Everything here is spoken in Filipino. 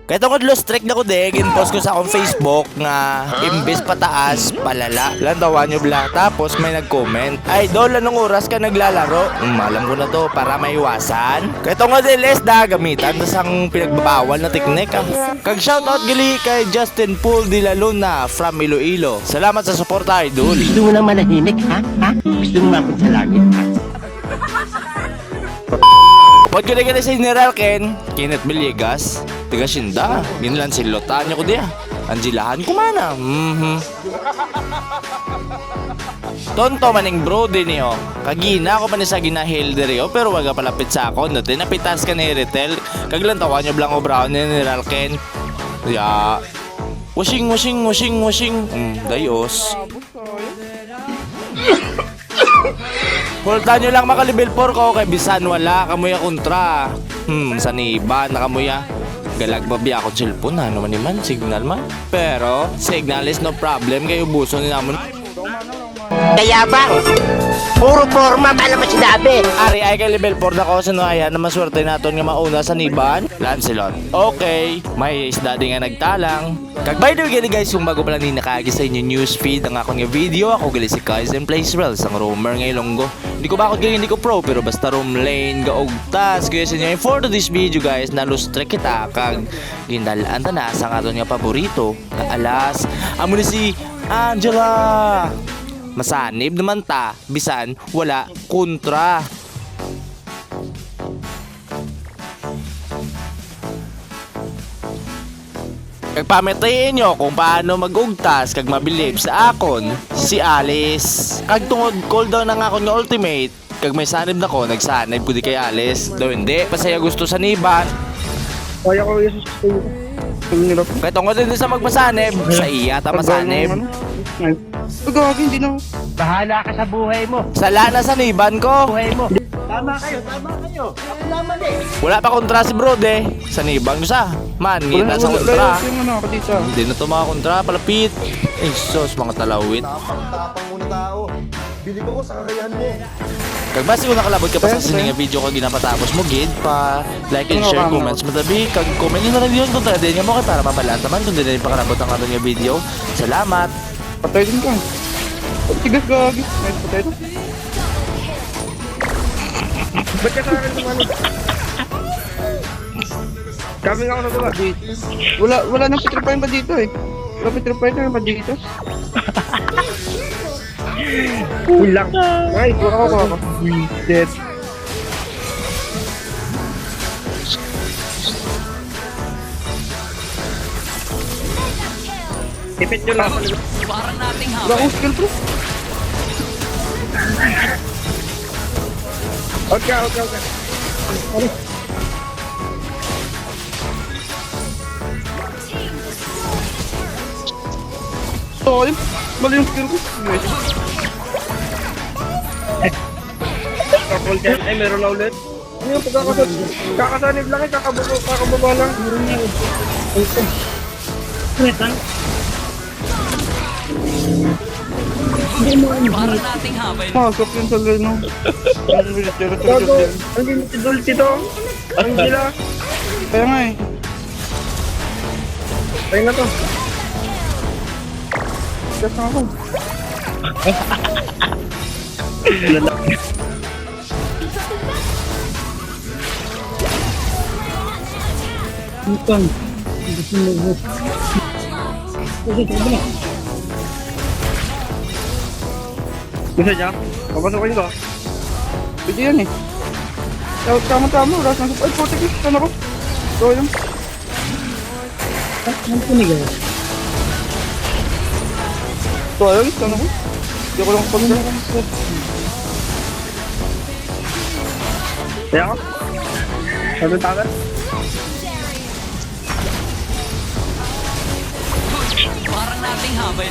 Kaya tungkol lost streak na ko ginpost ko sa akong Facebook nga imbes pataas, palala. Lantawan nyo bla. Tapos may nag-comment, Idol, anong oras ka naglalaro? Alam ko na to, para maiwasan. Kaya tungkol les da gamitan tas ang pinagbabawal na teknik. Kag shoutout gali kay Justin Pool de la Luna from Iloilo. Salamat sa suporta, Idol. Gusto mo nang manahimik, ha? Gusto mo mapit sa langit, ha? Pag gani sa General Ken, Kenneth Villegas, tiga Sinda, ginlan silotan niyo ko diya. Anjilahan ko mana. Tonto maning bro din niyo. Kagina ako pa ni sa ginahil diriyo pero waga palapit sa ako. Dati napitas ka ni Retel. Kaglantawan niyo blanco brown ni General Ken. Ya. Washing. Dayos. Hulta nyo lang makalibil 4 ko kay bisan wala kamuya kontra. Saniba na kamuya. Galag ba biya akong cellphone ano man naman signal man. Pero signal is no problem kay ubuso ni namon. Kaya ba? Puro forma pa naman sinabi. Ari ay kay level 4 na ko sa nuaya na maswerte naton nga mauna sa Niban. Lancelot. Okay, may isda din nga nagtalang. Kag by the way guys, kung bago pala ni nakagi sa inyo newsfeed ang akong video, ako gali si Kaizen Plays Real, sang roamer ngay Longgo. Hindi ko ba ako gali, hindi ko pro, pero basta roam lane, gaog tas. Kaya sa inyo, for this video guys, nalustre kita kag gindalaan ta na sa aton nga paborito, na alas. Amo ni si Angela. Masanib naman ta, bisan wala kontra. Kagpamitayin nyo kung paano mag-ugtas kag mabilib sa akon si Alice. Kag tungod cooldown na nga akon nga ultimate, kag may sanib na ko, nagsanib ko di kay Alice. Daw hindi, pasaya gusto sa niban. Kaya ko yung susuyo. Kaya tungod din sa magmasanib, sa iya ta masanib. Gagi, hindi na. Bahala ka sa buhay mo. Sala na sa niban ko. Buhay mo. Tama kayo. Ako naman eh. Wala pa kontra si Brode. Sa nibang nyo sa. Man, ngita sa kontra. Yung ano ako dito. Hindi na to mga kontra, palapit. Eh, sos, mga talawin. Tapang muna tao. Bilib ako sa kakayahan mo. Kag basi ko nakalabot ka pa sa sining nga video ko ginapatapos mo, gid pa like and share, comments matabi. Kag comment nyo na lang yun kung tayo mo kay para mabalaan naman kung din na pakalabot ang ato nga video. Salamat! Patay din ka. Tigas gagi. Nice, patay to. Ba't ka sa akin tumano? Coming ako sa baba. Wala nang petrified pa dito eh. Wala petrified na pa dito. Ulang. Ay, kuha ko. Dead. Ipit nyo lang. Parang nating Wala hapon. akong skill bro. Okay. Ano? Sorry. Mali yung skill ko. Kapol dyan. Ay, meron na ulit. Ano yung pagkakasanib? Kakasanib lang eh. Kakababa lang. Meron na ulit. Parang nating hapon. Masok yun sa lalo. Gago, ang dinitidulti to. Ang gila. Kaya nga eh. Kaya na to. Gas na ako. Gusto niya? Papasukin ko. Pwede yan eh. Tama-tama, oras na. Ay, putik eh. Saan ako? Ito yun. Ano punigaw? Ito yun, saan ako? Hindi ko lang pagod. Kaya ako? Saan tayo? Parang nating hapon.